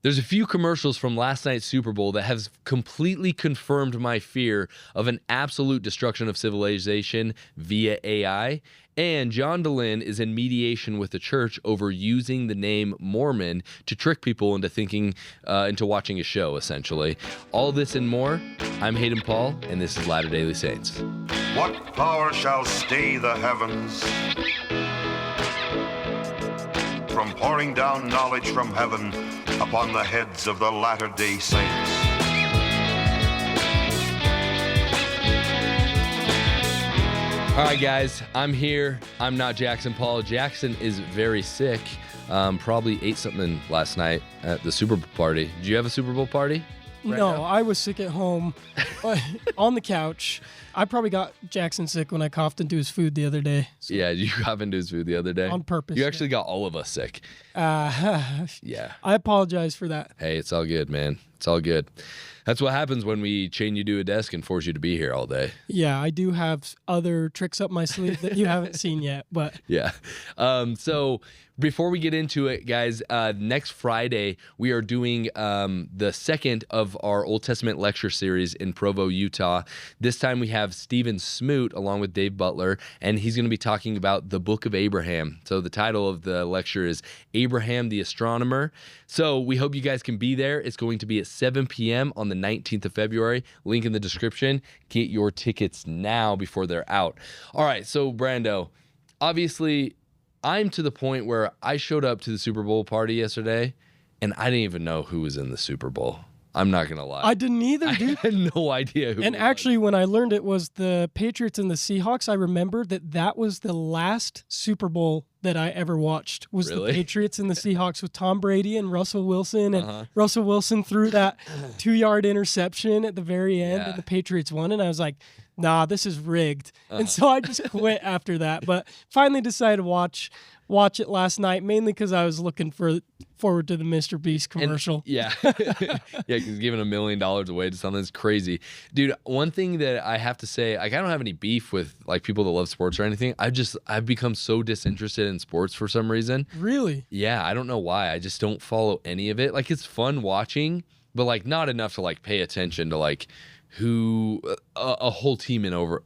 There's a few commercials from last night's Super Bowl that have completely confirmed my fear of an absolute destruction of civilization via AI. And John Delin is in mediation with the church over using the name Mormon to trick people into thinking, into watching a show, essentially. All this and more. I'm Hayden Paul, and this is Latter Daily Saints. What power shall stay the heavens from pouring down knowledge from heaven upon the heads of the latter-day saints? All right, guys, I'm here. I'm not Jackson Paul. Jackson is very sick. Probably ate something last night at the Super Bowl party. Did you have a Super Bowl party? No, I was sick at home on the couch. I probably got Jackson sick when I coughed into his food the other day. So. Yeah, you coughed into his food the other day? On purpose. You actually got all of us sick. Yeah. I apologize for that. Hey, it's all good, man. It's all good. That's what happens when we chain you to a desk and force you to be here all day. Yeah, I do have other tricks up my sleeve that you haven't seen yet, but... Yeah. So before we get into it, guys, next Friday, we are doing the second of our Old Testament lecture series in Provo, Utah. This time we have Stephen Smoot along with Dave Butler, and he's going to be talking about the Book of Abraham. So the title of the lecture is Abraham the Astronomer. So we hope you guys can be there. It's going to be at 7 p.m. on the 19th of February. Link in the description. Get your tickets now before they're out. All right, so Brando, obviously I'm to the point where I showed up to the Super Bowl party yesterday and I didn't even know who was in the Super Bowl. I'm not going to lie. I didn't either, dude. I had no idea who. And actually, when I learned it was the Patriots and the Seahawks, I remembered that was the last Super Bowl that I ever watched was the Patriots and the Seahawks with Tom Brady and Russell Wilson. And Russell Wilson threw that 2-yard interception at the very end and the Patriots won. And I was like, nah, this is rigged. And so I just quit after that. But finally decided to watch it last night, mainly because I was looking forward to the Mr. Beast commercial. And, yeah, because giving $1 million away to something is crazy. Dude, one thing that I have to say, like, I don't have any beef with like people that love sports or anything. I've become so disinterested in sports for some reason. Really? Yeah, I don't know why. I just don't follow any of it. Like, it's fun watching, but like not enough to like pay attention to like who a whole team over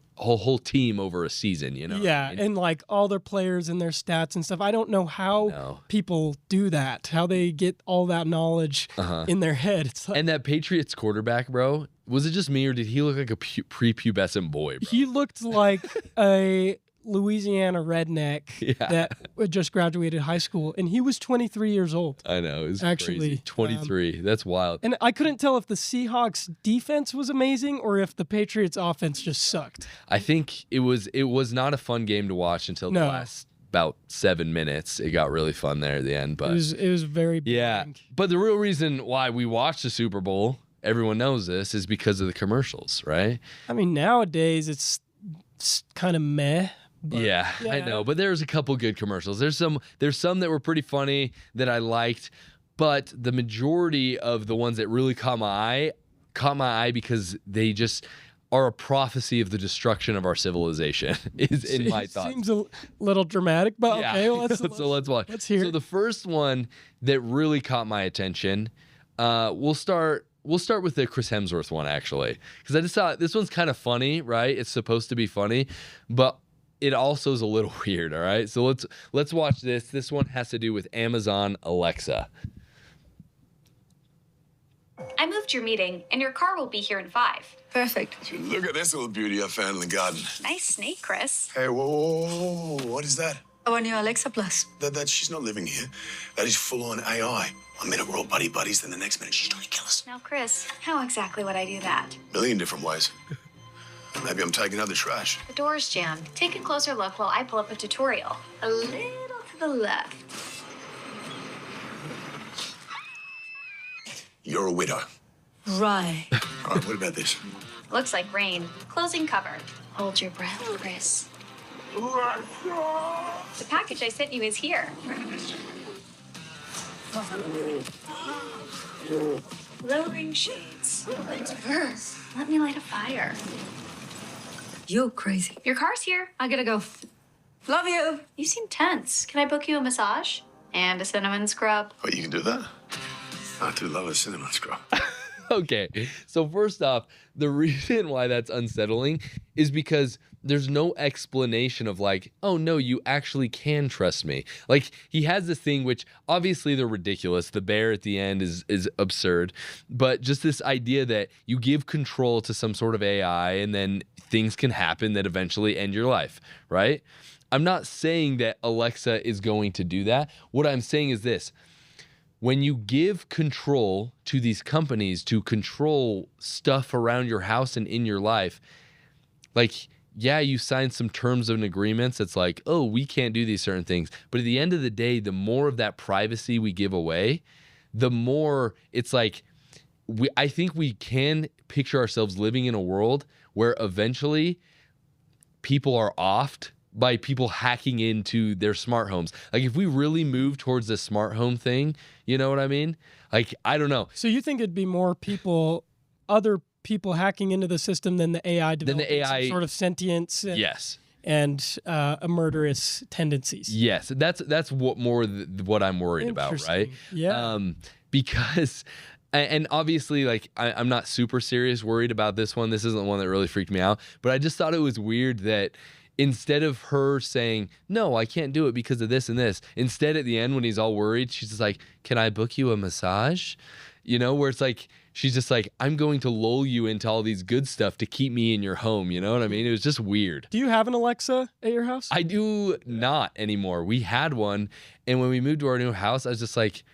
a season, you know? Yeah, and like all their players and their stats and stuff. I don't know how people do that, how they get all that knowledge in their head. It's like, and that Patriots quarterback, bro, was it just me or did he look like a prepubescent boy, bro? He looked like a Louisiana redneck that just graduated high school, and he was 23 years old. I know, it's actually crazy. 23. That's wild. And I couldn't tell if the Seahawks defense was amazing or if the Patriots offense just sucked. I think it was not a fun game to watch until the last about 7 minutes. It got really fun there at the end, but it was very boring. Yeah. But the real reason why we watched the Super Bowl, everyone knows this, is because of the commercials, right? I mean, nowadays it's kind of meh. But, yeah, I know, but there's a couple good commercials. There's some that were pretty funny that I liked, but the majority of the ones that really caught my eye because they just are a prophecy of the destruction of our civilization. Is in my thoughts. Seems a little dramatic, but okay. Well, let's watch. Let's hear. So the first one that really caught my attention, we'll start with the Chris Hemsworth one actually, because I just thought this one's kind of funny, right? It's supposed to be funny, but it also is a little weird, all right? So let's watch this. This one has to do with Amazon Alexa. I moved your meeting, and your car will be here in 5. Perfect. Look at this little beauty I found in the garden. Nice snake, Chris. Hey, whoa, what is that? Our new Alexa Plus. That she's not living here. That is full-on AI. One minute we're all buddies, then the next minute she's trying to kill us. Now, Chris, how exactly would I do that? A million different ways. Maybe I'm taking out the trash. The door's jammed. Take a closer look while I pull up a tutorial. A little to the left. You're a widow. Right. All right, what about this? Looks like rain. Closing cover. Hold your breath, Chris. The package I sent you is here. Lowering shades. Let me light a fire. You're crazy. Your car's here. I gotta go. Love you. You seem tense. Can I book you a massage? And a cinnamon scrub? Oh, you can do that? I do love a cinnamon scroll. Okay, so first off, the reason why that's unsettling is because there's no explanation of like, oh no, you actually can trust me. Like he has this thing which obviously they're ridiculous. The bear at the end is absurd, but just this idea that you give control to some sort of AI and then things can happen that eventually end your life, right? I'm not saying that Alexa is going to do that. What I'm saying is this. When you give control to these companies to control stuff around your house and in your life, like, yeah, you sign some terms and agreements. It's like, oh, we can't do these certain things. But at the end of the day, the more of that privacy we give away, the more it's like, I think we can picture ourselves living in a world where eventually people are offed by people hacking into their smart homes. Like if we really move towards the smart home thing, you know what I mean? Like, I don't know. So you think it'd be more people, other people hacking into the system than the AI developing some sort of sentience and, yes. and a murderous tendencies? Yes, that's what I'm worried about, right? Yeah. Because... And obviously, like, I'm not super serious worried about this one. This isn't the one that really freaked me out. But I just thought it was weird that instead of her saying, no, I can't do it because of this and this, instead at the end when he's all worried, she's just like, can I book you a massage? You know, where it's like, she's just like, I'm going to lull you into all these good stuff to keep me in your home. You know what I mean? It was just weird. Do you have an Alexa at your house? I do not anymore. We had one. And when we moved to our new house, I was just like,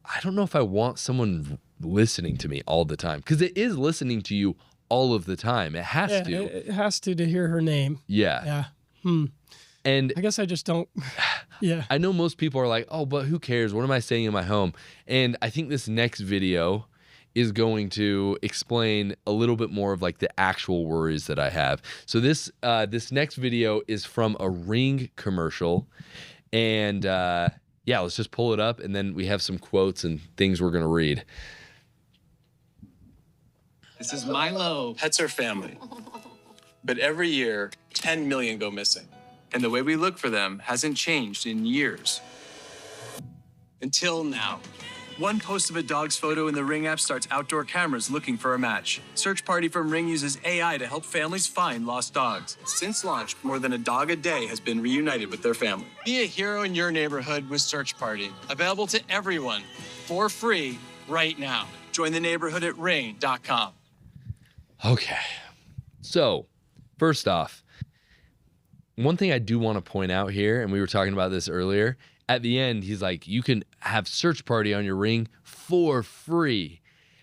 I don't know if I want someone listening to me all the time, because it is listening to you all of the time. It has to. It has to hear her name. Yeah. Yeah. And I guess I just don't. Yeah. I know most people are like, oh, but who cares? What am I saying in my home? And I think this next video is going to explain a little bit more of like the actual worries that I have. So this next video is from a Ring commercial, and yeah, let's just pull it up, and then we have some quotes and things we're gonna read. This is Milo. Pets are family. But every year, 10 million go missing. And the way we look for them hasn't changed in years. Until now. One post of a dog's photo in the Ring app starts outdoor cameras looking for a match. Search Party from Ring uses AI to help families find lost dogs. Since launch, more than a dog a day has been reunited with their family. Be a hero in your neighborhood with Search Party. Available to everyone for free right now. Join the neighborhood at ring.com. Okay. So, first off, one thing I do want to point out here, and we were talking about this earlier, at the end, he's like, you can have Search Party on your Ring for free.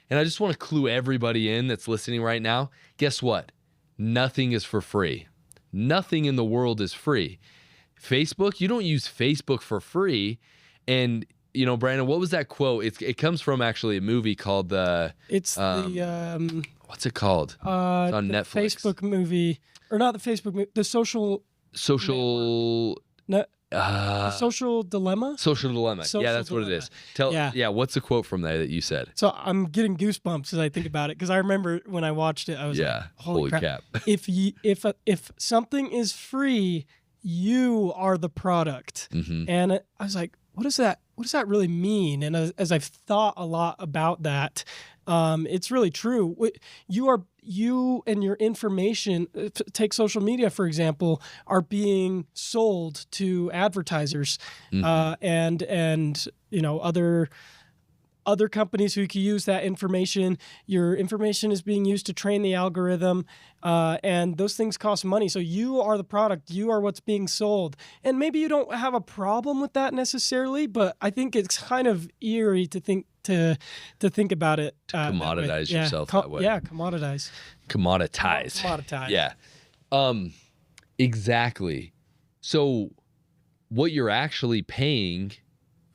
And I just want to clue everybody in that's listening right now. Guess what? Nothing is for free. Nothing in the world is free. Facebook, you don't use Facebook for free. And, you know, Brandon, what was that quote? It comes from actually a movie called It's what's it called? It's on the Netflix. Facebook movie, or not the Facebook movie, the social dilemma. Social dilemma. Yeah, that's what it is. What's the quote from there that you said? So I'm getting goosebumps as I think about it, because I remember when I watched it, I was like, holy crap. If something is free, you are the product. Mm-hmm. And I was like, what does that really mean? And as I've thought a lot about that, it's really true. You and your information, take social media, for example, are being sold to advertisers, and you know, other companies who can use that information. Your information is being used to train the algorithm, and those things cost money. So you are the product. You are what's being sold. And maybe you don't have a problem with that necessarily, but I think it's kind of eerie to think about it. Commoditize yourself that way. Yeah, commoditize. Commoditize. Yeah. Exactly. So what you're actually paying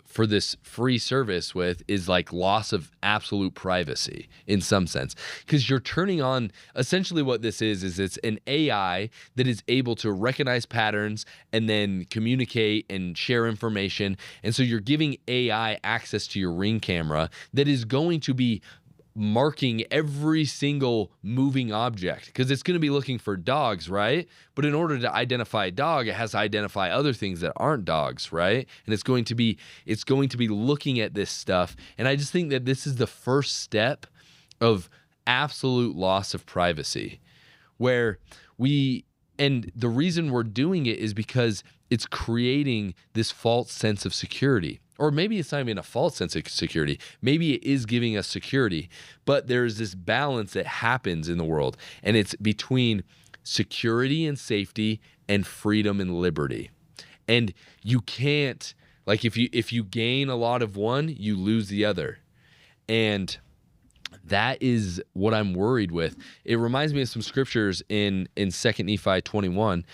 for this free service with is like loss of absolute privacy in some sense, because you're turning on, essentially what this is it's an AI that is able to recognize patterns and then communicate and share information. And so you're giving AI access to your Ring camera that is going to be marking every single moving object because it's going to be looking for dogs, right? But in order to identify a dog, it has to identify other things that aren't dogs, right? And it's going to be looking at this stuff. And I just think that this is the first step of absolute loss of privacy, where and the reason we're doing it is because it's creating this false sense of security. Or maybe it's not even a false sense of security. Maybe it is giving us security, but there's this balance that happens in the world, and it's between security and safety and freedom and liberty. And you can't, like, if you gain a lot of one, you lose the other. And that is what I'm worried with. It reminds me of some scriptures in 2 Nephi 21.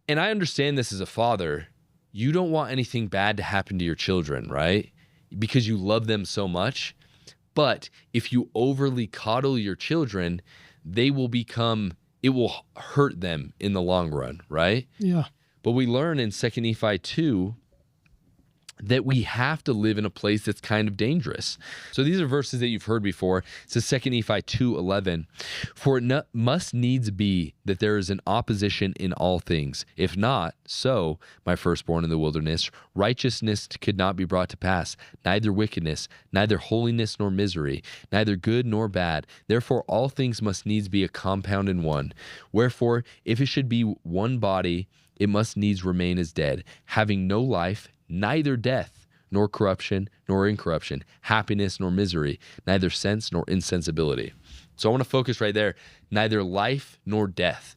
And I understand this as a father. You don't want anything bad to happen to your children, right? Because you love them so much. But if you overly coddle your children, it will hurt them in the long run, right? Yeah. But we learn in 2 Nephi 2 that we have to live in a place that's kind of dangerous. So these are verses that you've heard before. It says 2 Nephi 2:11, "For it must needs be that there is an opposition in all things. If not so, my firstborn in the wilderness, righteousness could not be brought to pass, neither wickedness, neither holiness nor misery, neither good nor bad. Therefore all things must needs be a compound in one. Wherefore, if it should be one body, it must needs remain as dead, having no life, neither death, nor corruption, nor incorruption, happiness, nor misery, neither sense nor insensibility." So I want to focus right there, neither life nor death.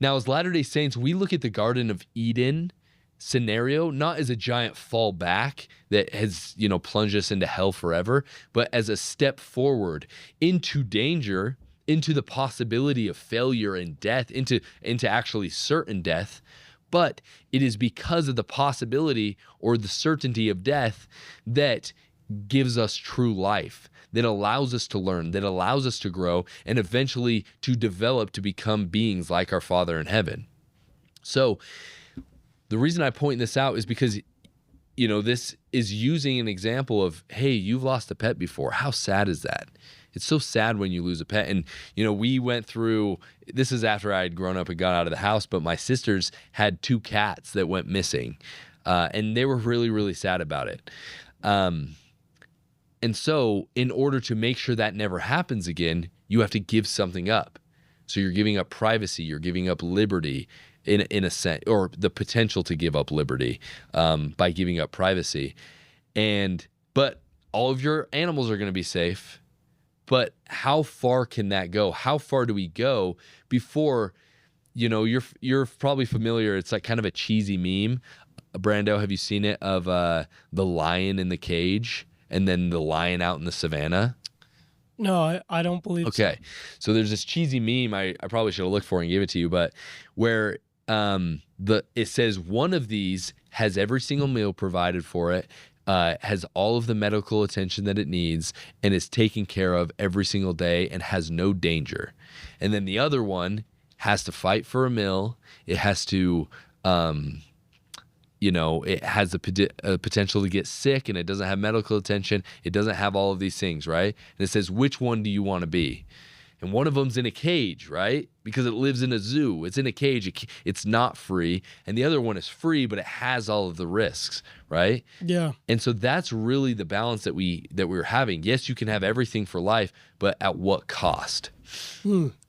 Now, as Latter-day Saints, we look at the Garden of Eden scenario not as a giant fall back that has, plunged us into hell forever, but as a step forward into danger, into the possibility of failure and death, into actually certain death. But it is because of the possibility or the certainty of death that gives us true life, that allows us to learn, that allows us to grow, and eventually to develop to become beings like our Father in heaven. So the reason I point this out is because, this is using an example of, hey, you've lost a pet before. How sad is that? It's so sad when you lose a pet. And, we went through, this is after I had grown up and got out of the house, but my sisters had 2 cats that went missing. And they were really, really sad about it. And so in order to make sure that never happens again, you have to give something up. So you're giving up privacy, you're giving up liberty in a sense, or the potential to give up liberty by giving up privacy. But all of your animals are going to be safe. But how far can that go? How far do we go before, you're probably familiar. It's like kind of a cheesy meme. Brando, have you seen it, of the lion in the cage and then the lion out in the savannah? No, I don't believe so. Okay. So there's this cheesy meme I probably should have looked for and gave it to you, but where it says one of these has every single meal provided for it, has all of the medical attention that it needs, and is taken care of every single day and has no danger. And then the other one has to fight for a meal. It has to, it has the potential to get sick, and it doesn't have medical attention. It doesn't have all of these things, right? And it says, which one do you want to be? And one of them's in a cage, right? Because it lives in a zoo. It's in a cage. It's not free. And the other one is free, but it has all of the risks, right? Yeah. And so that's really the balance that we're having. Yes, you can have everything for life, but at what cost?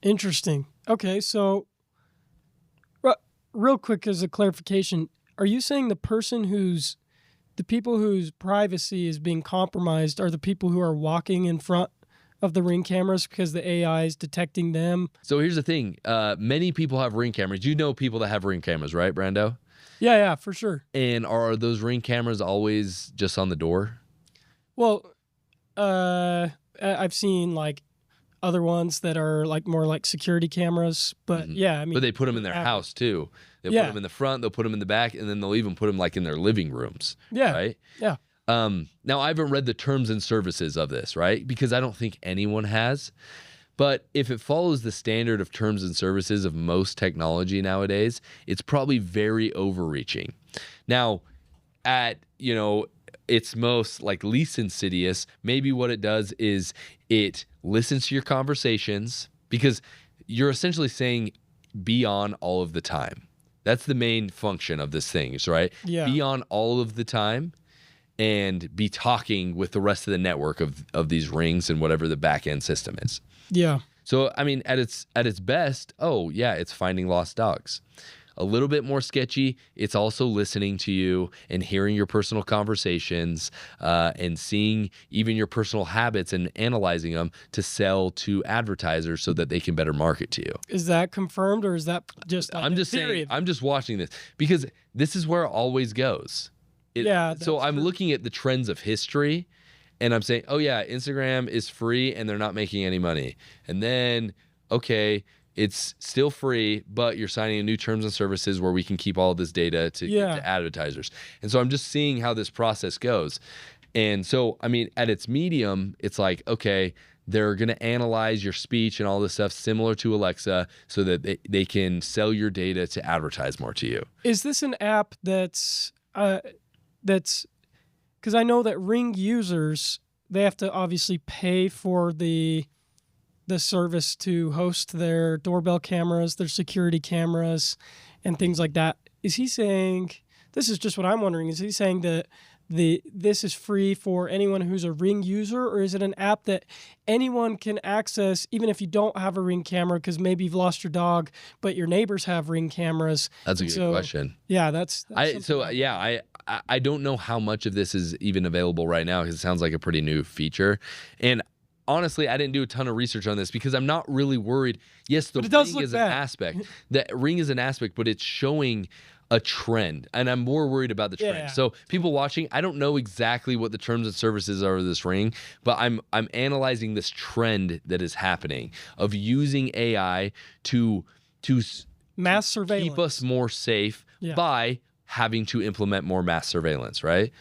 Interesting. Okay, so real quick as a clarification, are you saying the people whose privacy is being compromised are the people who are walking in front of the Ring cameras because the AI is detecting them? So here's the thing. Many people have Ring cameras. You know people that have Ring cameras, right, Brando? Yeah, for sure. And are those Ring cameras always just on the door? Well, I've seen like other ones that are like more like security cameras, but yeah, I mean. But they put them in their house too. They'll put them in the front, they'll put them in the back, and then they'll even put them like in their living rooms. Yeah. Right? Yeah. Now, I haven't read the terms and services of this, right? Because I don't think anyone has. But if it follows the standard of terms and services of most technology nowadays, it's probably very overreaching. Now, its most like least insidious, maybe what it does is it listens to your conversations, because you're essentially saying be on all of the time. That's the main function of this thing, is right? Yeah. Be on all of the time and be talking with the rest of the network of these rings and whatever the back end system is. Yeah. So, I mean, at its best, oh, yeah, it's finding lost dogs. A little bit more sketchy, it's also listening to you and hearing your personal conversations and seeing even your personal habits and analyzing them to sell to advertisers so that they can better market to you. Is that confirmed, or is that just like I'm just saying, I'm just watching this because this is where it always goes. So I'm looking at the trends of history, and I'm saying, oh yeah, Instagram is free and they're not making any money. And then, okay, it's still free, but you're signing a new terms and services where we can keep all of this data to give to advertisers. And so I'm just seeing how this process goes. And so, I mean, at its medium, it's like, okay, they're going to analyze your speech and all this stuff similar to Alexa so that they can sell your data to advertise more to you. Is this an app that's because I know that Ring users, they have to obviously pay for the service to host their doorbell cameras, their security cameras, and things like that. Is he saying, this is just what I'm wondering, is he saying that this is free for anyone who's a Ring user, or is it an app that anyone can access even if you don't have a Ring camera because maybe you've lost your dog, but your neighbors have Ring cameras? That's a good question. Yeah, I don't know how much of this is even available right now because it sounds like a pretty new feature. And honestly, I didn't do a ton of research on this because I'm not really worried. Yes, the Ring is an aspect. The Ring is an aspect, but it's showing a trend, and I'm more worried about the trend. So people watching, I don't know exactly what the terms and services are of this Ring, but I'm analyzing this trend that is happening of using AI to mass surveillance, keep us more safe by having to implement more mass surveillance, right?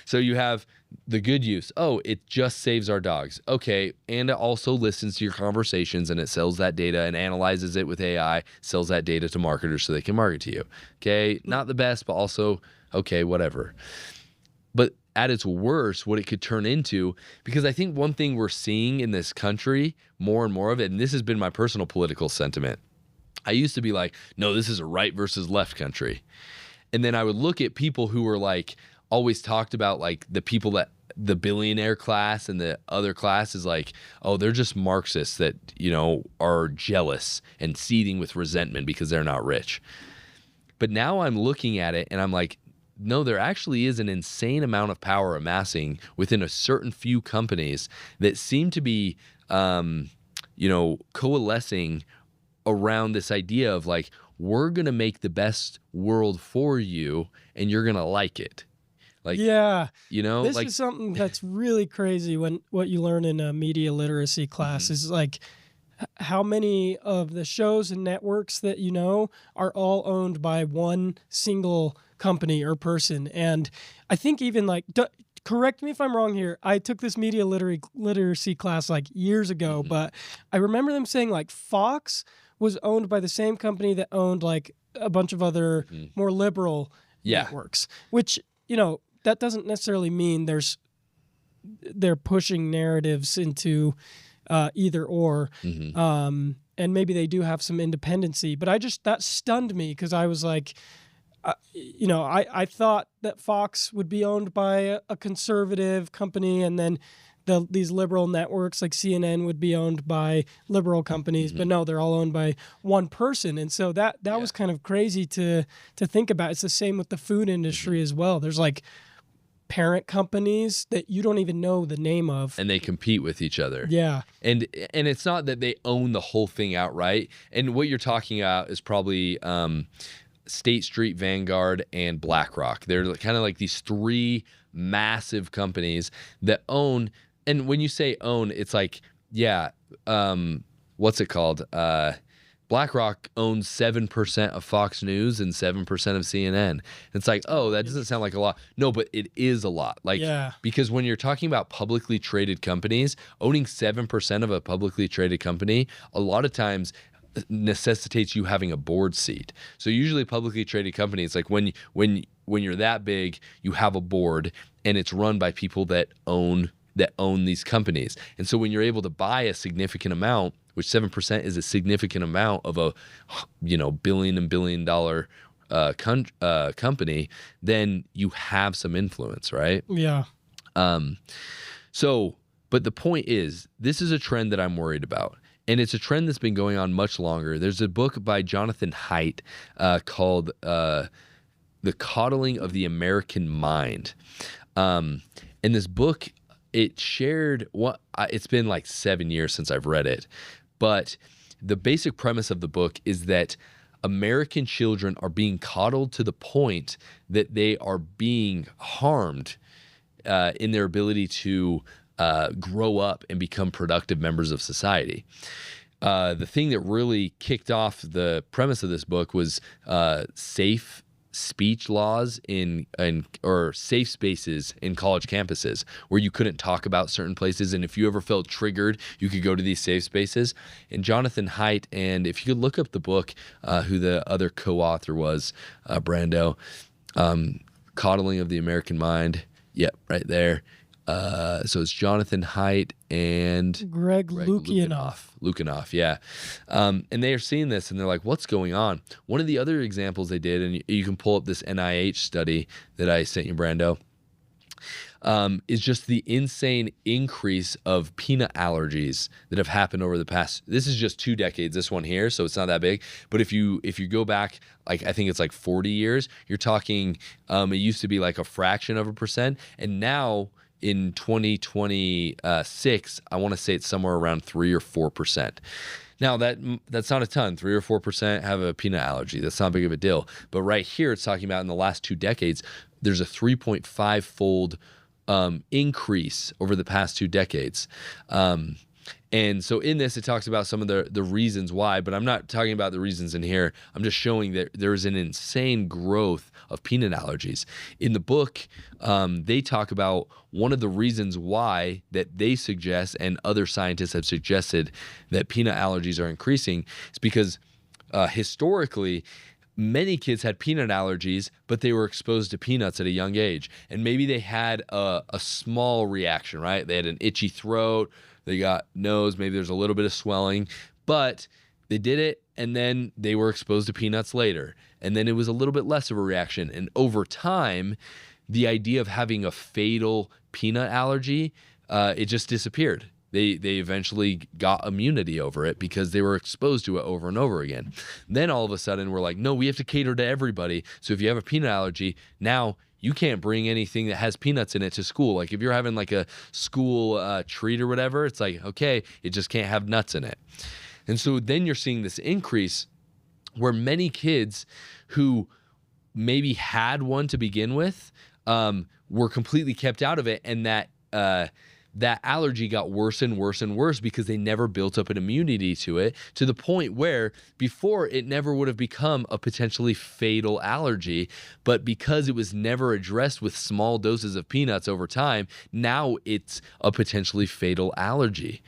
So you have the good use. Oh, it just saves our dogs. Okay, and it also listens to your conversations and it sells that data and analyzes it with AI, sells that data to marketers so they can market to you. Okay, not the best, but also, okay, whatever. But at its worst, what it could turn into, because I think one thing we're seeing in this country, more and more of it, and this has been my personal political sentiment. I used to be like, no, this is a right versus left country. And then I would look at people who were like, always talked about like the people that the billionaire class and the other class is like, oh, they're just Marxists that, you know, are jealous and seething with resentment because they're not rich. But now I'm looking at it and I'm like, no, there actually is an insane amount of power amassing within a certain few companies that seem to be, coalescing around this idea of like, we're going to make the best world for you and you're going to like it. Like, this is something that's really crazy when what you learn in a media literacy class is like how many of the shows and networks that you know are all owned by one single company or person. And I think even like, correct me if I'm wrong here, I took this media literacy class like years ago, but I remember them saying like Fox was owned by the same company that owned like a bunch of other more liberal networks, which, you know, that doesn't necessarily mean they're pushing narratives into either or, and maybe they do have some independency. But that stunned me because I was like, I thought that Fox would be owned by a conservative company, and then these liberal networks like CNN would be owned by liberal companies, but no, they're all owned by one person. And so that was kind of crazy to think about. It's the same with the food industry as well. There's like parent companies that you don't even know the name of, and they compete with each other. Yeah. And it's not that they own the whole thing outright. And what you're talking about is probably State Street, Vanguard, and BlackRock. They're kind of like these three massive companies that own. And when you say own, it's like, what's it called? BlackRock owns 7% of Fox News and 7% of CNN. It's like, oh, that doesn't sound like a lot. No, but it is a lot. Like, because when you're talking about publicly traded companies, owning 7% of a publicly traded company, a lot of times necessitates you having a board seat. So usually publicly traded companies, like when when you're that big, you have a board, and it's run by people that own these companies. And so when you're able to buy a significant amount, which 7% is a significant amount of a billion and billion dollar company, then you have some influence, right? Yeah. But the point is, this is a trend that I'm worried about. And it's a trend that's been going on much longer. There's a book by Jonathan Haidt called The Coddling of the American Mind. And this book, it shared it's been like 7 years since I've read it. But the basic premise of the book is that American children are being coddled to the point that they are being harmed in their ability to grow up and become productive members of society. The thing that really kicked off the premise of this book was safe speech laws or safe spaces in college campuses where you couldn't talk about certain places, and if you ever felt triggered, you could go to these safe spaces. And Jonathan Haidt, and if you could look up the book, who the other co-author was, Brando, Coddling of the American Mind. Yep, right there. So it's Jonathan Haidt and Greg Lukianoff, yeah. And they are seeing this and they're like, what's going on? One of the other examples they did, and you can pull up this NIH study that I sent you, Brando, is just the insane increase of peanut allergies that have happened over the past, this is just 2 decades, this one here, so it's not that big. But if you go back, like I think it's like 40 years, you're talking, it used to be like a fraction of a percent, and now in 2026, I want to say it's somewhere around 3 or 4%. Now that's not a ton. 3 or 4% have a peanut allergy. That's not big of a deal. But right here, it's talking about in the last 2 decades, there's a 3.5-fold increase over the past 2 decades. And so in this, it talks about some of the reasons why, but I'm not talking about the reasons in here. I'm just showing that there is an insane growth of peanut allergies. In the book, they talk about one of the reasons why that they suggest, and other scientists have suggested, that peanut allergies are increasing is because historically, many kids had peanut allergies, but they were exposed to peanuts at a young age. And maybe they had a small reaction, right? They had an itchy throat, they got nose, maybe there's a little bit of swelling, but they did it, and then they were exposed to peanuts later. And then it was a little bit less of a reaction. And over time, the idea of having a fatal peanut allergy, it just disappeared. They eventually got immunity over it because they were exposed to it over and over again. Then all of a sudden, we're like, no, we have to cater to everybody. So if you have a peanut allergy, now you can't bring anything that has peanuts in it to school. Like if you're having like a school treat or whatever, it's like, okay, it just can't have nuts in it. And so then you're seeing this increase where many kids who maybe had one to begin with were completely kept out of it, and that allergy got worse and worse and worse because they never built up an immunity to it, to the point where before it never would have become a potentially fatal allergy, but because it was never addressed with small doses of peanuts over time, now it's a potentially fatal allergy.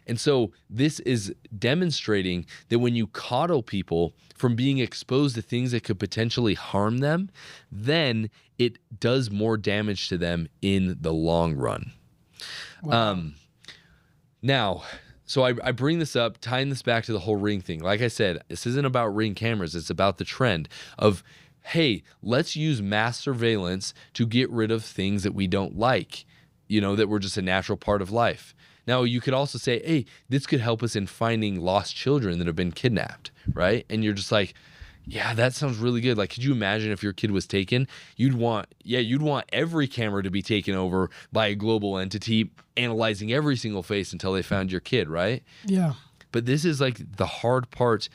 And so this is demonstrating that when you coddle people from being exposed to things that could potentially harm them, then it does more damage to them in the long run. Wow. Now, so I bring this up, tying this back to the whole Ring thing. Like I said, this isn't about Ring cameras. It's about the trend of, hey, let's use mass surveillance to get rid of things that we don't like, that were just a natural part of life. Now, you could also say, hey, this could help us in finding lost children that have been kidnapped, right? And you're just like, yeah, that sounds really good. Like, could you imagine if your kid was taken? You'd want every camera to be taken over by a global entity, analyzing every single face until they found your kid, right? Yeah. But this is like the hard part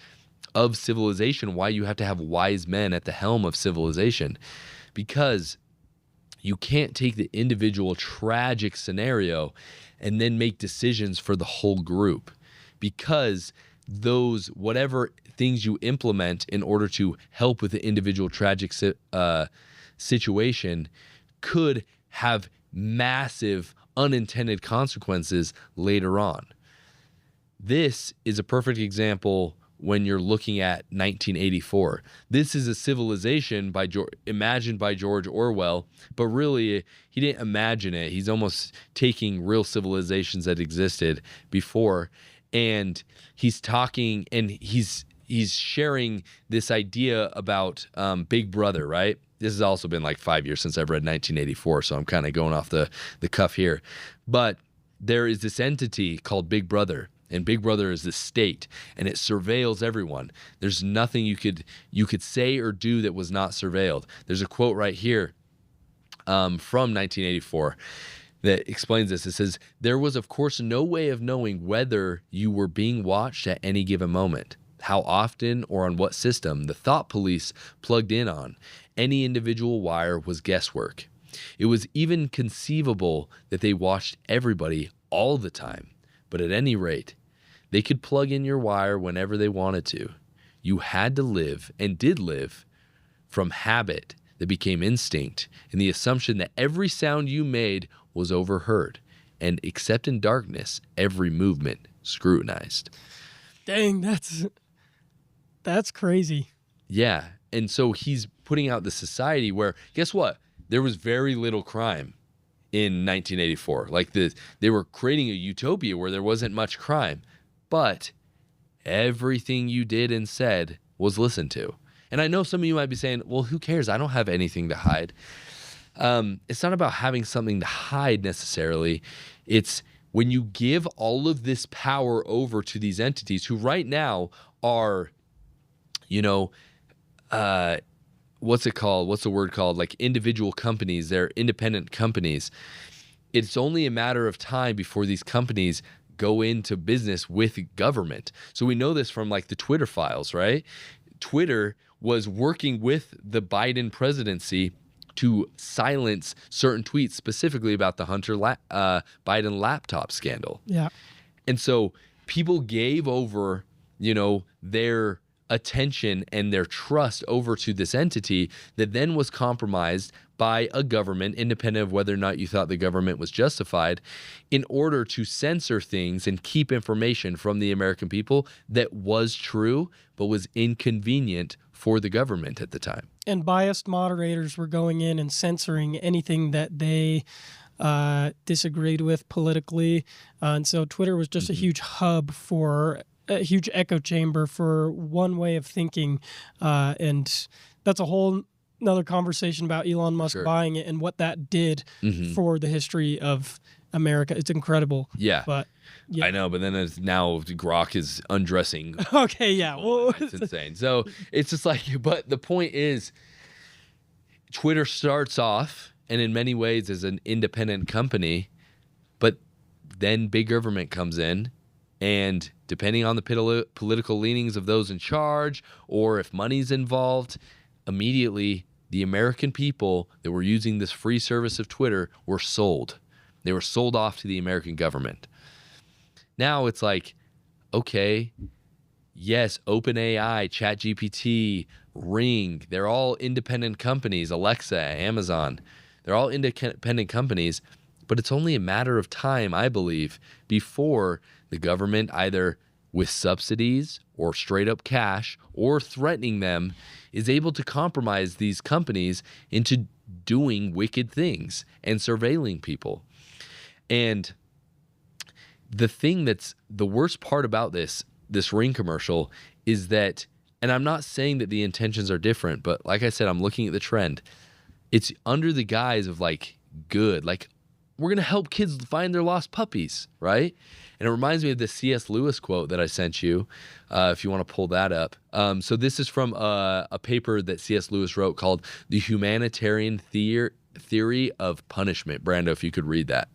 of civilization, why you have to have wise men at the helm of civilization, because you can't take the individual tragic scenario and then make decisions for the whole group, because those whatever things you implement in order to help with the individual tragic situation could have massive unintended consequences later on. This is a perfect example when you're looking at 1984. This is a civilization imagined by George Orwell, but really he didn't imagine it. He's almost taking real civilizations that existed before, and he's talking and he's sharing this idea about Big Brother, right? This has also been like 5 years since I've read 1984, so I'm kind of going off the cuff here. But there is this entity called Big Brother, and Big Brother is the state, and it surveils everyone. There's nothing you could say or do that was not surveilled. There's a quote right here from 1984 that explains this. It says, "There was, of course, no way of knowing whether you were being watched at any given moment, how often or on what system the thought police plugged in on. Any individual wire was guesswork. It was even conceivable that they watched everybody all the time. But at any rate, they could plug in your wire whenever they wanted to. You had to live, and did live, from habit that became instinct, in the assumption that every sound you made was overheard, and except in darkness, every movement scrutinized." Dang, that's crazy. Yeah, and so he's putting out the society where, guess what? There was very little crime in 1984. Like they were creating a utopia where there wasn't much crime, but everything you did and said was listened to. And I know some of you might be saying, well, who cares? I don't have anything to hide. It's not about having something to hide necessarily. It's when you give all of this power over to these entities who right now are, what's it called? What's the word called? Like individual companies. They're independent companies. It's only a matter of time before these companies go into business with government. So we know this from like the Twitter files, right? Twitter was working with the Biden presidency to silence certain tweets, specifically about the Hunter Biden laptop scandal. Yeah. And so people gave over, their attention and their trust over to this entity that then was compromised by a government, independent of whether or not you thought the government was justified, in order to censor things and keep information from the American people that was true but was inconvenient for the government at the time. And biased moderators were going in and censoring anything that they disagreed with politically. And so Twitter was just a huge hub for a huge echo chamber for one way of thinking. And that's a whole another conversation about Elon Musk buying it and what that did for the history of America. It's incredible. Yeah. But yeah. I know, but then now Grok is undressing. Okay, yeah. Well, it's insane. So it's just like, but the point is, Twitter starts off, and in many ways is an independent company, but then big government comes in, and depending on the political leanings of those in charge, or if money's involved, immediately the American people that were using this free service of Twitter were sold. They were sold off to the American government. Now it's like, okay, yes, OpenAI, ChatGPT, Ring, they're all independent companies, Alexa, Amazon, they're all independent companies, but it's only a matter of time, I believe, before the government, either with subsidies or straight up cash or threatening them, is able to compromise these companies into doing wicked things and surveilling people. And the thing that's the worst part about this Ring commercial is that, and I'm not saying that the intentions are different, but like I said, I'm looking at the trend. It's under the guise of like good, like we're going to help kids find their lost puppies, right? And it reminds me of the C.S. Lewis quote that I sent you, if you want to pull that up. So this is from a paper that C.S. Lewis wrote called The Humanitarian Theory of Punishment. Brando, if you could read that.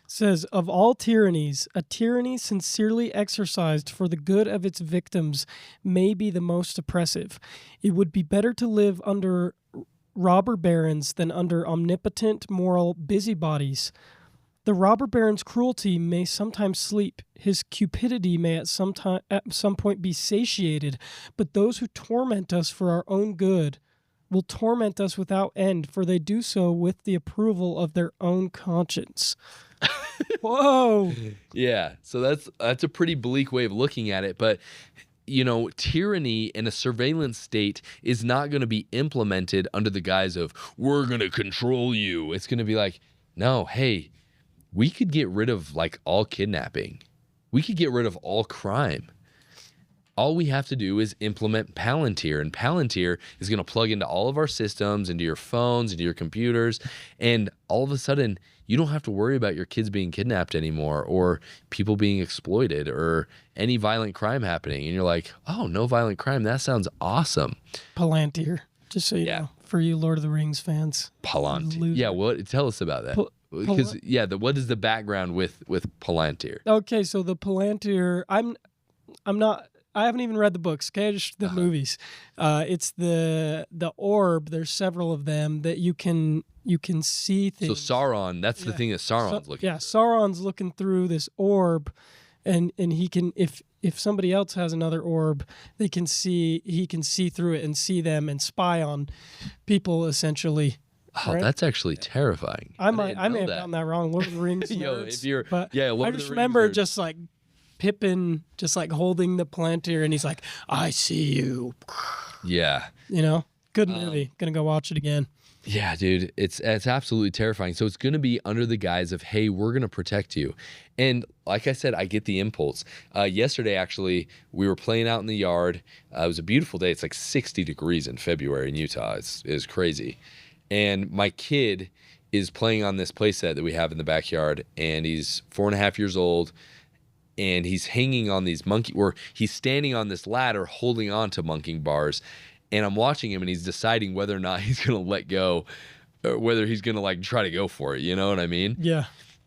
Says, of all tyrannies, a tyranny sincerely exercised for the good of its victims may be the most oppressive. It would be better to live under robber barons than under omnipotent moral busybodies. The robber baron's cruelty may sometimes sleep. His cupidity may at some point be satiated. But those who torment us for our own good will torment us without end, for they do so with the approval of their own conscience. Whoa. Yeah, so that's a pretty bleak way of looking at it. But tyranny and a surveillance state is not going to be implemented under the guise of, we're going to control you. It's going to be like, no, hey, we could get rid of like all kidnapping. We could get rid of all crime. All we have to do is implement Palantir, and Palantir is going to plug into all of our systems, into your phones, into your computers, and all of a sudden, you don't have to worry about your kids being kidnapped anymore, or people being exploited, or any violent crime happening. And you're like, oh, no violent crime. That sounds awesome. Palantir, just so you know, for you Lord of the Rings fans. Palantir. Yeah, tell us about that. Because what is the background with Palantir? Okay, so the Palantir, I haven't even read the books, okay? Just the movies. It's the orb. There's several of them that you can see things. So Sauron, that's the thing that Sauron's looking. Yeah, Sauron's looking through this orb, and he can, if somebody else has another orb, he can see through it and see them and spy on people essentially. Oh, right? That's actually terrifying. I may have gotten that wrong. Lord of the Rings. Yo, I just remember just like Pippin just like holding the Palantir, and he's like, I see you. Yeah. Good movie. Gonna go watch it again. Yeah, dude. It's absolutely terrifying. So it's gonna be under the guise of, hey, we're gonna protect you. And like I said, I get the impulse. Yesterday, actually, we were playing out in the yard. It was a beautiful day. It's like 60 degrees in February in Utah. It's crazy. And my kid is playing on this playset that we have in the backyard, and he's 4.5 years old. And he's hanging on these he's standing on this ladder holding on to monkey bars. And I'm watching him, and he's deciding whether or not he's going to let go, or whether he's going to like try to go for it. You know what I mean? Yeah.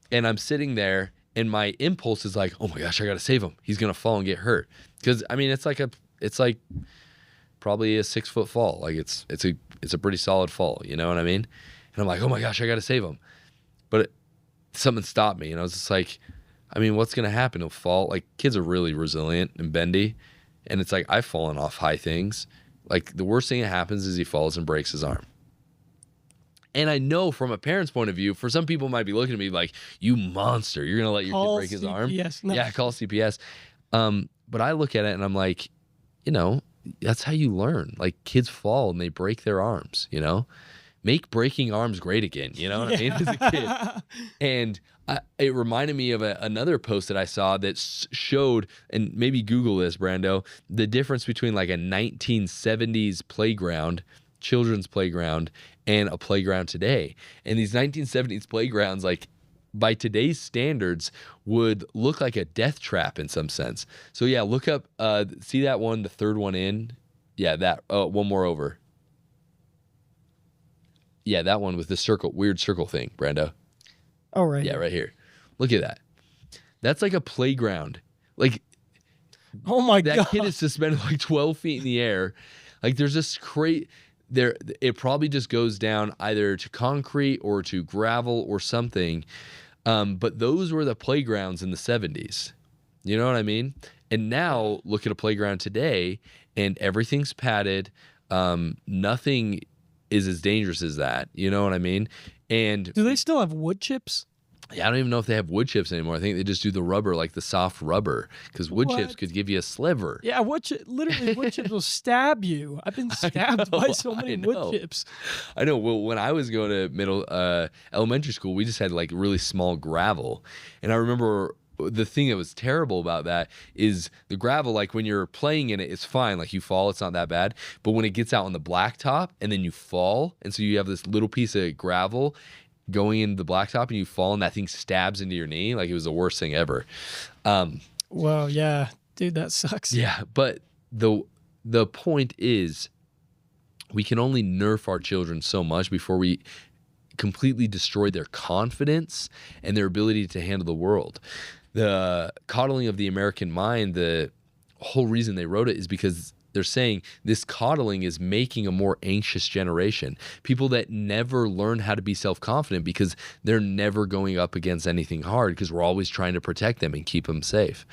And I'm sitting there, and my impulse is like, oh my gosh, I got to save him. He's going to fall and get hurt. Because I mean, it's like probably a 6-foot fall. Like it's a pretty solid fall. You know what I mean? And I'm like, oh my gosh, I got to save him. But something stopped me, and I was just like, I mean, what's going to happen? He'll fall. Like, kids are really resilient and bendy. And it's like, I've fallen off high things. Like, the worst thing that happens is he falls and breaks his arm. And I know from a parent's point of view, for some people might be looking at me like, you monster. You're going to let your kid break his arm? No. Yeah, call CPS. But I look at it and I'm like, that's how you learn. Like, kids fall and they break their arms, Make breaking arms great again, you know what I mean, as a kid. And it reminded me of another post that I saw that showed, and maybe Google this, Brando, the difference between like a 1970s playground, children's playground, and a playground today. And these 1970s playgrounds, like by today's standards, would look like a death trap in some sense. So yeah, look up, see that one, the third one in? Yeah, that, one more over. Yeah, that one with the weird circle thing, Brando. Oh, right. Yeah, right here. Look at that. That's like a playground. Like, oh my God. That kid is suspended like 12 feet in the air. Like, there's this it probably just goes down either to concrete or to gravel or something. But those were the playgrounds in the 70s. You know what I mean? And now look at a playground today, and everything's padded. Nothing is as dangerous as that. You know what I mean? And do they still have wood chips? Yeah, I don't even know if they have wood chips anymore. I think they just do the rubber, like the soft rubber, because wood chips could give you a sliver. Yeah, wood chips will stab you. I've been stabbed by so many wood chips. I know. Well, when I was going to elementary school, we just had like really small gravel. And I remember the thing that was terrible about that is the gravel, like when you're playing in it, it's fine. Like you fall, it's not that bad. But when it gets out on the blacktop and then you fall, and so you have this little piece of gravel going into the blacktop and you fall and that thing stabs into your knee, like it was the worst thing ever. Well, yeah, dude, that sucks. Yeah, but the point is we can only nerf our children so much before we completely destroy their confidence and their ability to handle the world. The coddling of the American mind, the whole reason they wrote it is because they're saying this coddling is making a more anxious generation. People that never learn how to be self-confident because they're never going up against anything hard because we're always trying to protect them and keep them safe.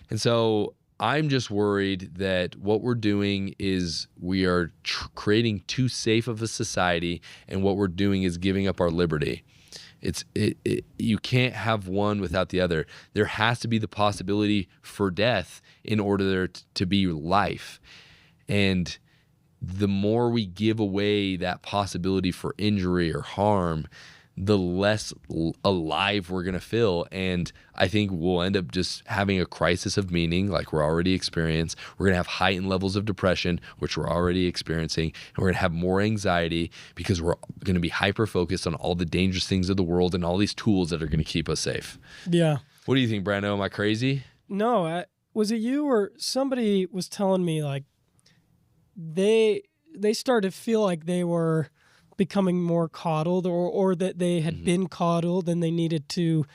And so I'm just worried that what we're doing is we are creating too safe of a society, and what we're doing is giving up our liberty. You can't have one without the other. There has to be the possibility for death in order there to be life. And the more we give away that possibility for injury or harm, the less alive we're going to feel. And I think we'll end up just having a crisis of meaning like we're already experiencing. We're going to have heightened levels of depression, which we're already experiencing. And we're going to have more anxiety because we're going to be hyper-focused on all the dangerous things of the world and all these tools that are going to keep us safe. Yeah. What do you think, Brando? Am I crazy? No, was it you or somebody was telling me like they started to feel like they were becoming more coddled or that they had been coddled and they needed to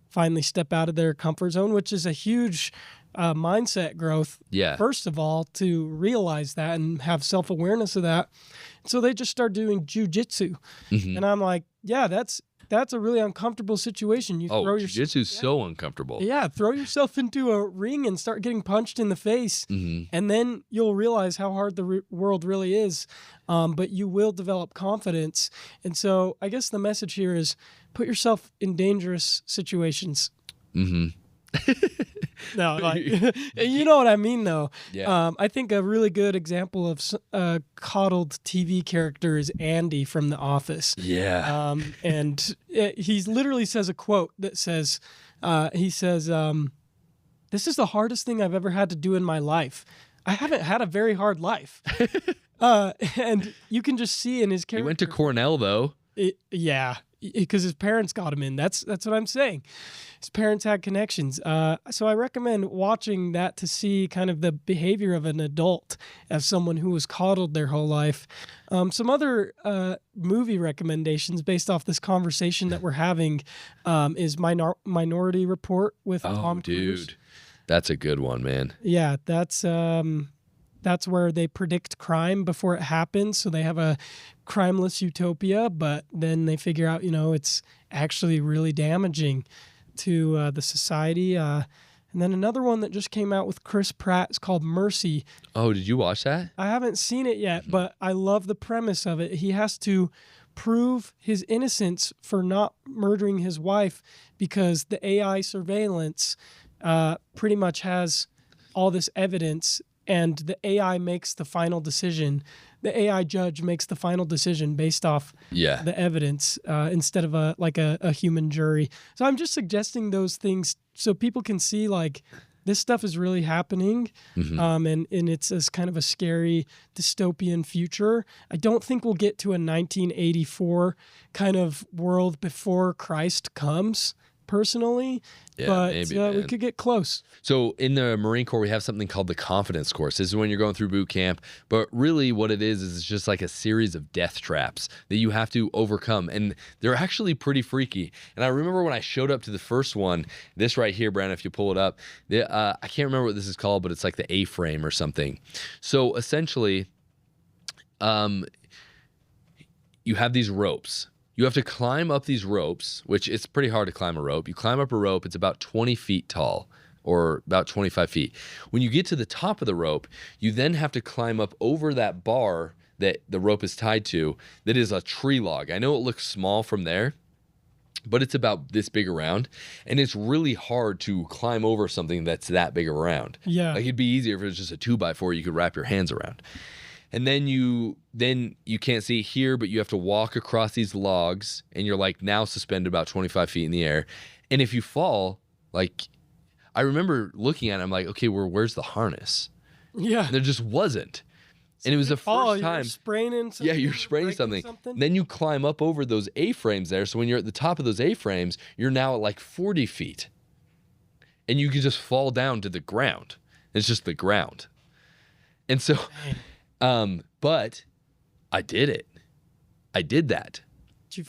finally step out of their comfort zone, which is a huge mindset growth. Yeah. First of all, to realize that and have self-awareness of that. So they just started doing jujitsu. And I'm like, yeah, that's a really uncomfortable situation. You throw jiu-jitsu is so uncomfortable. Yeah, throw yourself into a ring and start getting punched in the face, and then you'll realize how hard the world really is. But you will develop confidence. And so I guess the message here is put yourself in dangerous situations. No, like, you know what I mean, though. Yeah. I think a really good example of a coddled TV character is Andy from The Office. Yeah. And he literally says a quote that says, "This is the hardest thing I've ever had to do in my life. I haven't had a very hard life." And you can just see in his character. He went to Cornell, though. Yeah, because his parents got him in. That's what I'm saying. His parents had connections. So I recommend watching that to see kind of the behavior of an adult as someone who was coddled their whole life. Some other movie recommendations based off this conversation that we're having is Minority Report with Tom Cruise. Dude, that's a good one, man. Yeah, that's where they predict crime before it happens. So they have a crimeless utopia, but then they figure out, it's actually really damaging to the society. And then another one that just came out with Chris Pratt is called Mercy. Oh, did you watch that? I haven't seen it yet, but I love the premise of it. He has to prove his innocence for not murdering his wife because the AI surveillance pretty much has all this evidence, and the AI makes the final decision. The AI judge makes the final decision based off the evidence instead of a human jury. So I'm just suggesting those things so people can see like this stuff is really happening, and it's as kind of a scary dystopian future. I don't think we'll get to a 1984 kind of world before Christ comes, personally, but maybe, we could get close. So in the Marine Corps, we have something called the confidence course. This is when you're going through boot camp, but really what it is it's just like a series of death traps that you have to overcome, and they're actually pretty freaky. And I remember when I showed up to the first one, this right here, Brandon, if you pull it up, I can't remember what this is called, but it's like the A-frame or something. So essentially, you have these ropes. You have to climb up these ropes, which it's pretty hard to climb a rope. You climb up a rope, it's about 20 feet tall or about 25 feet. When you get to the top of the rope, you then have to climb up over that bar that the rope is tied to that is a tree log. I know it looks small from there, but it's about this big around, and it's really hard to climb over something that's that big around. Yeah. Like it'd be easier if it was just a 2x4 you could wrap your hands around. And then you can't see it here, but you have to walk across these logs, and you're like now suspended about 25 feet in the air. And if you fall, like I remember looking at it, I'm like, okay, where's the harness? Yeah. And there just wasn't. And it was the first time. You're spraining something. Yeah, you're spraying something. Then you climb up over those A-frames there. So when you're at the top of those A-frames, you're now at like 40 feet. And you can just fall down to the ground. It's just the ground. And so... but I did it. I did that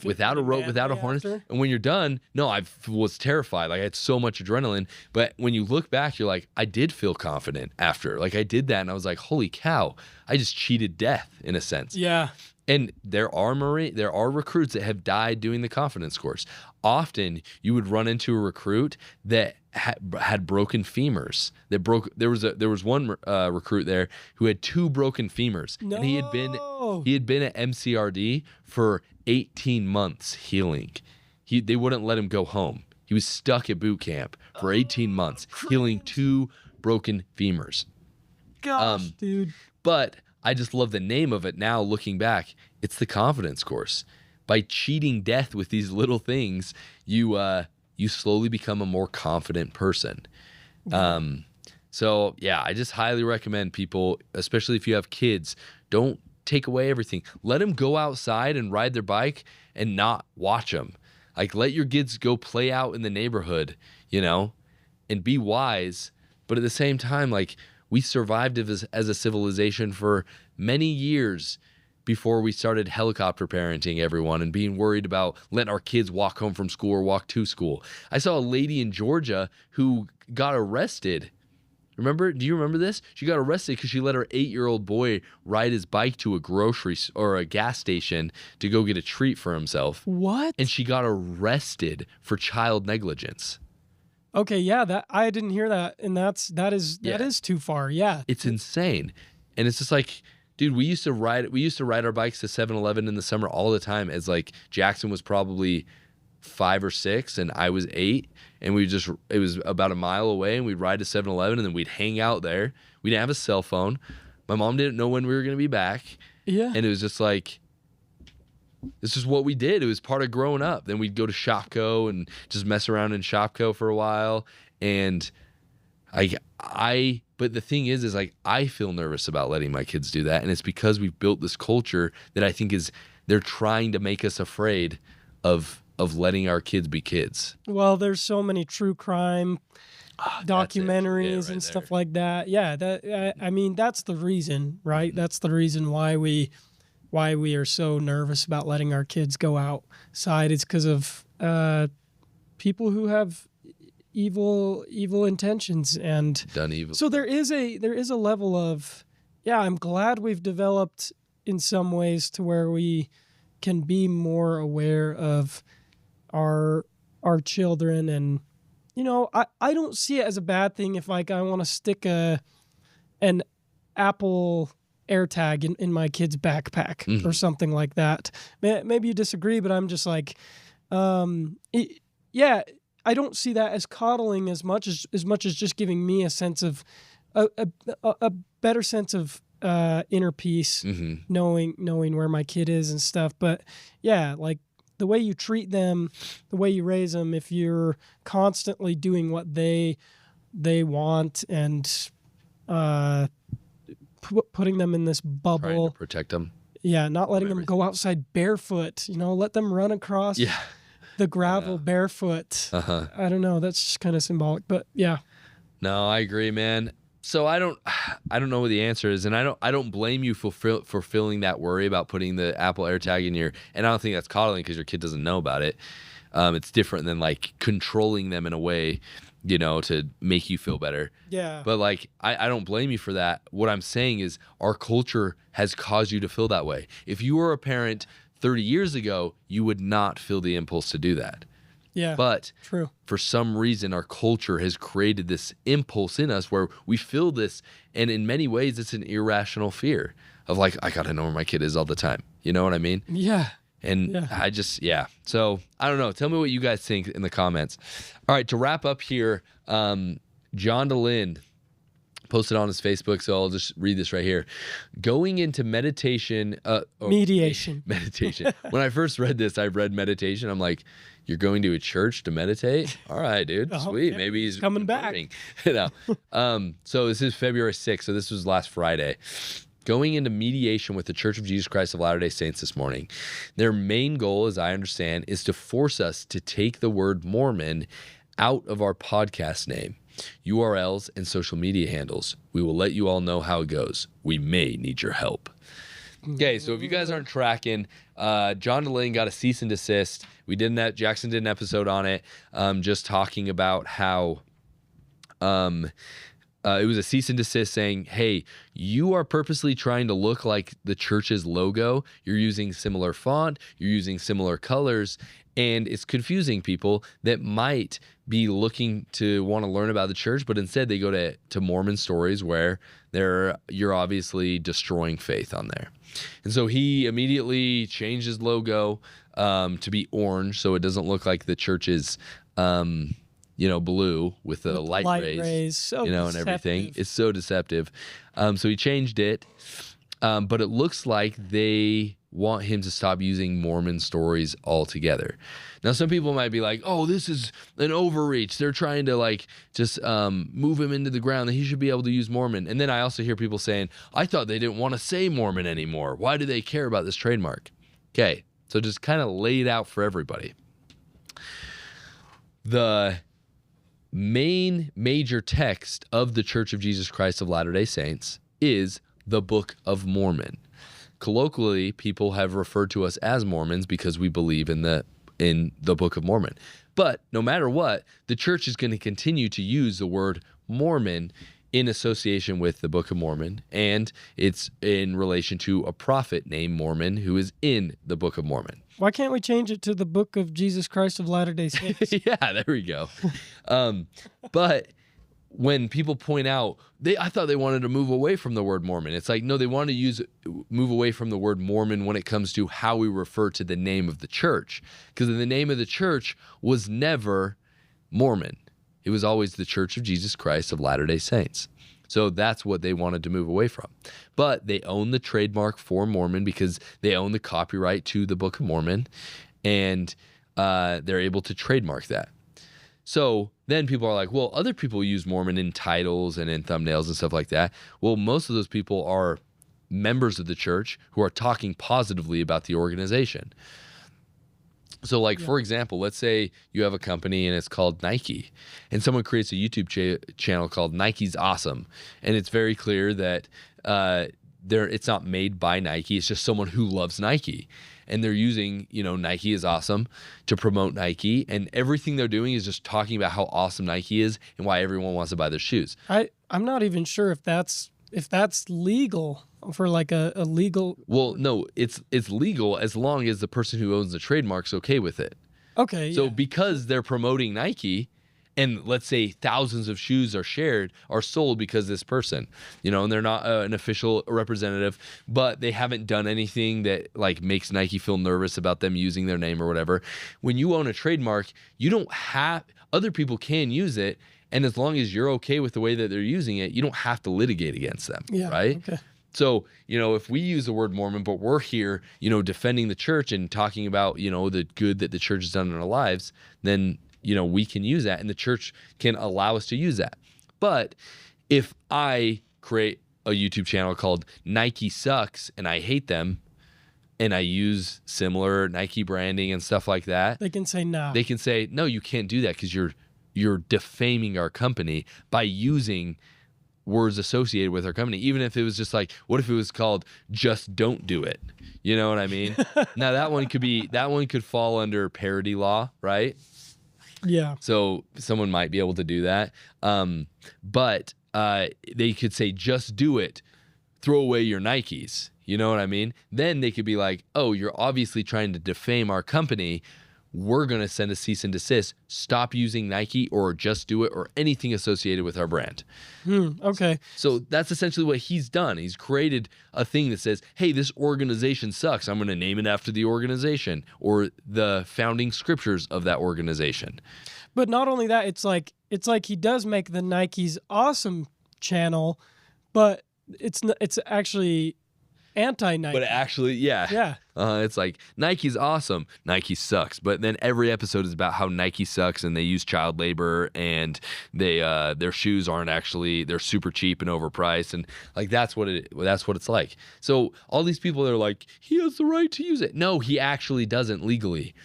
without a rope, without a harness. And when you're done, no, I was terrified. Like I had so much adrenaline. But when you look back, you're like, I did feel confident after. Like I did that, and I was like, holy cow, I just cheated death in a sense. Yeah. And there are recruits that have died doing the confidence course. Often you would run into a recruit that had broken femurs. There was one recruit there who had 2 broken femurs, and he had been at MCRD for 18 months healing. they wouldn't let him go home. He was stuck at boot camp for 18 months, healing 2 broken femurs. Gosh, dude. But I just love the name of it now, looking back. It's the confidence course. By cheating death with these little things, you slowly become a more confident person. So, yeah, I just highly recommend people, especially if you have kids, don't take away everything. Let them go outside and ride their bike and not watch them. Like, let your kids go play out in the neighborhood, and be wise. But at the same time, like, we survived as a civilization for many years before we started helicopter parenting everyone and being worried about letting our kids walk home from school or walk to school. I saw a lady in Georgia who got arrested. Do you remember this? She got arrested because she let her 8-year-old boy ride his bike to a grocery or a gas station to go get a treat for himself. What? And she got arrested for child negligence. Okay, yeah, that I didn't hear that, and that is too far. Yeah, it's insane, and it's just like, dude, we used to ride our bikes to 7-Eleven in the summer all the time. As like Jackson was probably 5 or 6, and I was 8. And it was about a mile away, and we'd ride to 7-Eleven, and then we'd hang out there. We didn't have a cell phone. My mom didn't know when we were going to be back. Yeah. And it was just like, this is what we did. It was part of growing up. Then we'd go to Shopko and just mess around in Shopko for a while. And but the thing is like, I feel nervous about letting my kids do that. And it's because we've built this culture that I think they're trying to make us afraid of letting our kids be kids. Well, there's so many true crime documentaries and stuff like that. Yeah, I mean, that's the reason, right? That's the reason why we are so nervous about letting our kids go outside. It's because of people who have evil intentions and done evil. So there is a level of, I'm glad we've developed in some ways to where we can be more aware of our children. And I don't see it as a bad thing if like I want to stick an Apple AirTag in my kid's backpack or something like that. Maybe you disagree, but I'm just like, I don't see that as coddling as much as just giving me a sense of a better sense of inner peace, knowing where my kid is and stuff. But yeah, like the way you treat them, the way you raise them, if you're constantly doing what they want and putting them in this bubble, trying to protect them. Yeah, not letting them go outside barefoot. Let them run across the gravel barefoot. I don't know. That's just kind of symbolic, but yeah. No, I agree, man. So I don't know what the answer is, and I don't blame you for feeling that worry about putting the Apple AirTag in your. And I don't think that's coddling because your kid doesn't know about it. It's different than like controlling them in a way, to make you feel better. Yeah. But like I don't blame you for that. What I'm saying is our culture has caused you to feel that way. If you were a parent 30 years ago, you would not feel the impulse to do that. Yeah, but true. For some reason, our culture has created this impulse in us where we feel this, and in many ways, it's an irrational fear of like, I gotta know where my kid is all the time. You know what I mean? Yeah. And So I don't know. Tell me what you guys think in the comments. All right, to wrap up here, John Delin posted on his Facebook, so I'll just read this right here. Going into meditation. Mediation. Meditation. When I first read this, I read meditation. I'm like, you're going to a church to meditate? All right, dude. Sweet. Yeah. Maybe he's coming back. So this is February 6th. So this was last Friday. Going into mediation with the Church of Jesus Christ of Latter-day Saints this morning. Their main goal, as I understand, is to force us to take the word Mormon out of our podcast name, URLs, and social media handles. We will let you all know how it goes. We may need your help. Okay, so if you guys aren't tracking, John Delin got a cease and desist. Jackson did an episode on it, just talking about how it was a cease and desist saying, hey, you are purposely trying to look like the church's logo. You're using similar font. You're using similar colors. And it's confusing people that might be looking to want to learn about the church, but instead they go to Mormon stories where you're obviously destroying faith on there. And so he immediately changed his logo. to be orange, so it doesn't look like the church is, blue with the light rays, So and everything. It's so deceptive. So he changed it, but it looks like they want him to stop using Mormon stories altogether. Now, some people might be like, oh, this is an overreach. They're trying to just move him into the ground, that he should be able to use Mormon. And then I also hear people saying, I thought they didn't want to say Mormon anymore. Why do they care about this trademark? Okay, so just kind of lay it out for everybody. The main major text of the Church of Jesus Christ of Latter-day Saints is the Book of Mormon. Colloquially, people have referred to us as Mormons because we believe in the Book of Mormon. But no matter what, the church is going to continue to use the word Mormon in association with the Book of Mormon, and it's in relation to a prophet named Mormon who is in the Book of Mormon. Why can't we change it to the Book of Jesus Christ of Latter-day Saints? Yeah, there we go. But when people point out, I thought they wanted to move away from the word Mormon. It's like, no, they want to move away from the word Mormon when it comes to how we refer to the name of the church. Because the name of the church was never Mormon. It was always the Church of Jesus Christ of Latter-day Saints. So that's what they wanted to move away from. But they own the trademark for Mormon because they own the copyright to the Book of Mormon, and they're able to trademark that. So then people are like, well, other people use Mormon in titles and in thumbnails and stuff like that. Well, most of those people are members of the church who are talking positively about the organization. So for example, let's say you have a company and it's called Nike, and someone creates a YouTube channel called Nike's Awesome. And it's very clear that it's not made by Nike. It's just someone who loves Nike. And they're using, Nike is awesome to promote Nike. And everything they're doing is just talking about how awesome Nike is and why everyone wants to buy their shoes. I'm not even sure if that's legal for a legal. Well, no, it's legal as long as the person who owns the trademark's okay with it. Okay. So because they're promoting Nike, and let's say thousands of shoes are sold because of this person, and they're not an official representative, but they haven't done anything that makes Nike feel nervous about them using their name or whatever. When you own a trademark, other people can use it. And as long as you're okay with the way that they're using it, you don't have to litigate against them, right? Okay. So, if we use the word Mormon, but we're here, defending the church and talking about, the good that the church has done in our lives, then, we can use that, and the church can allow us to use that. But if I create a YouTube channel called Nike Sucks and I hate them, and I use similar Nike branding and stuff like that, they can say no. They can say, no, you can't do that because you're defaming our company by using words associated with our company. Even if it was just what if it was called Just Don't Do It? You know what I mean? Now that one could fall under parody law, right? Yeah. So someone might be able to do that. But they could say, just do it. Throw away your Nikes. You know what I mean? Then they could be like, oh, you're obviously trying to defame our company. We're going to send a cease and desist. Stop using Nike or Just Do It or anything associated with our brand. Okay. So that's essentially what he's done. He's created a thing that says, hey, this organization sucks. I'm going to name it after the organization or the founding scriptures of that organization. But not only that, it's like he does make the Nike's Awesome channel, but it's actually anti-Nike. But actually, yeah. It's like, Nike's awesome, Nike sucks. But then every episode is about how Nike sucks and they use child labor and they their shoes aren't actually, they're super cheap and overpriced, and that's what it's like. So all these people are like, he has the right to use it. No, he actually doesn't legally.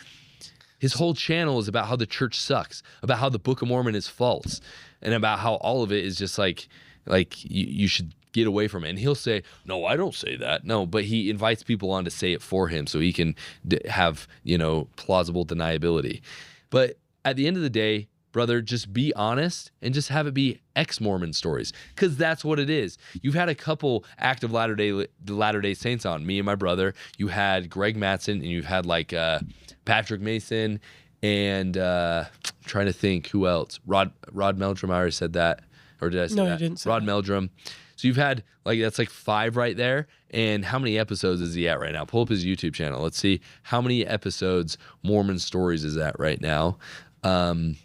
His whole channel is about how the church sucks, about how the Book of Mormon is false, and about how all of it is just like you should get away from it. And he'll say, no, I don't say that. No, but he invites people on to say it for him so he can have, plausible deniability. But at the end of the day, brother, just be honest and just have it be ex-Mormon stories, because that's what it is. You've had a couple active Latter-day Saints on, me and my brother. You had Greg Mattson, and you've had Patrick Mason, and I'm trying to think who else. Rod Meldrum, I already said that. Or did I say No, that? you didn't say Rod that. Meldrum. So you've had, like, that's like 5 right there. And how many episodes is he at right now? Pull up his YouTube channel. Let's see how many episodes Mormon Stories is at right now. And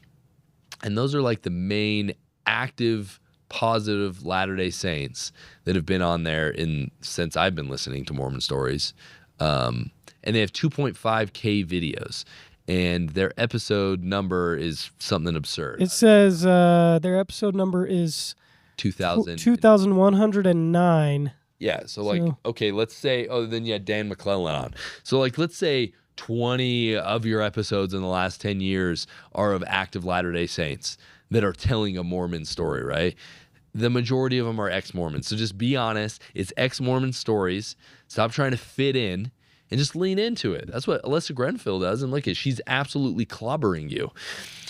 those are like the main active, positive Latter-day Saints that have been on there since I've been listening to Mormon Stories. And they have 2.5K videos. And their episode number is something absurd. It says their episode number is 2,109. Yeah, so like, okay, let's say, then you had Dan McClellan on. So like, let's say 20 of your episodes in the last 10 years are of active Latter-day Saints that are telling a Mormon story, right? The majority of them are ex-Mormons. So just be honest. It's ex-Mormon stories. Stop trying to fit in and just lean into it. That's what Alyssa Grenfell does. And look at, she's absolutely clobbering you.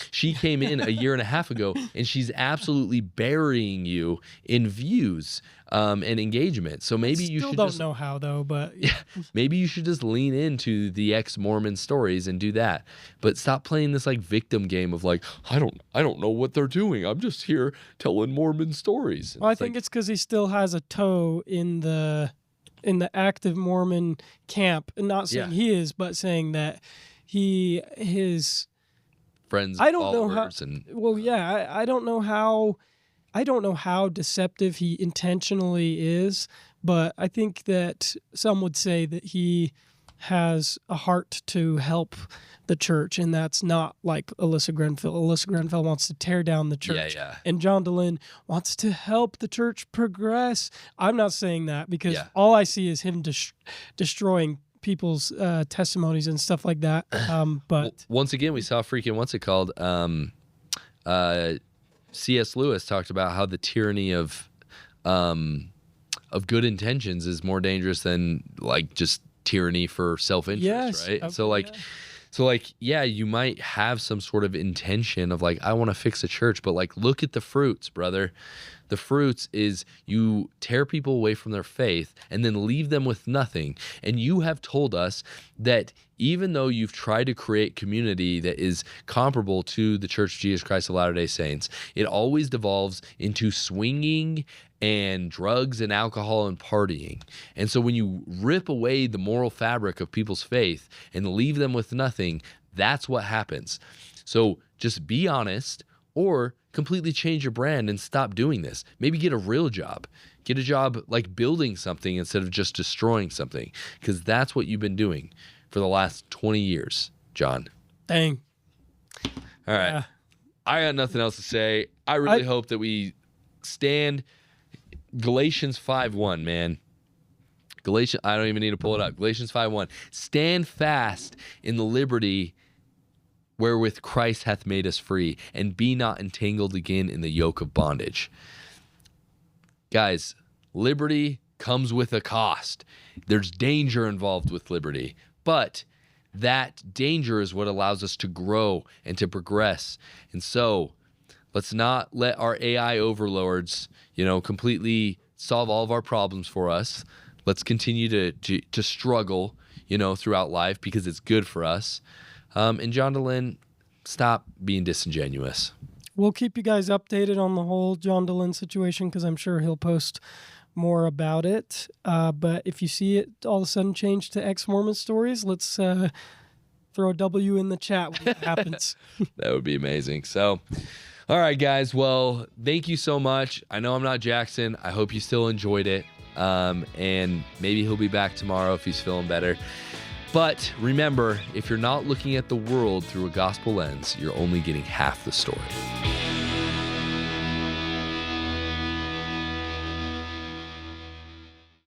She came in a year and a half ago, and she's absolutely burying you in views and engagement. So maybe you should don't know how though, but yeah, maybe you should just lean into the ex-Mormon stories and do that. But stop playing this like victim game of like, I don't know what they're doing. I'm just here telling Mormon stories. Well, I think it's because he still has a toe in the active Mormon camp, and not saying he is, but saying that his friends, I don't know how. and I don't know how. I don't know how deceptive he intentionally is, but I think that some would say that he has a heart to help the church, and that's not like Alyssa Grenfell. Alyssa Grenfell wants to tear down the church, and John Delin wants to help the church progress. I'm not saying that because all I see is him destroying people's testimonies and stuff like that. But once again, we saw freaking what's it called? C.S. Lewis talked about how the tyranny of good intentions is more dangerous than like just tyranny for self-interest, right? Okay, So you might have some sort of intention of like, I want to fix a church, but like, look at the fruits, brother. The fruits is you tear people away from their faith and then leave them with nothing. And you have told us that even though you've tried to create community that is comparable to the Church of Jesus Christ of Latter-day Saints, it always devolves into swinging and drugs and alcohol and partying. And so when you rip away the moral fabric of people's faith and leave them with nothing, that's what happens. So just be honest, or completely change your brand and stop doing this. Maybe get a real job. Get a job like building something instead of just destroying something, because that's what you've been doing for the last 20 years, John. Dang. All right. I got nothing else to say. I really hope that we stand Galatians 5:1, man. I don't even need to pull it up. Galatians 5:1. Stand fast in the liberty wherewith Christ hath made us free, and be not entangled again in the yoke of bondage. Guys, liberty comes with a cost. There's danger involved with liberty, but that danger is what allows us to grow and to progress. And so let's not let our AI overlords, completely solve all of our problems for us. Let's continue to struggle, throughout life, because it's good for us. And John Delin, stop being disingenuous. We'll keep you guys updated on the whole John Delin situation, because I'm sure he'll post more about it. But if you see it all of a sudden change to ex-Mormon stories, let's throw a W in the chat when that happens. That would be amazing. So, all right, guys. Well, thank you so much. I know I'm not Jackson. I hope you still enjoyed it. And maybe he'll be back tomorrow if he's feeling better. But remember, if you're not looking at the world through a gospel lens, you're only getting half the story.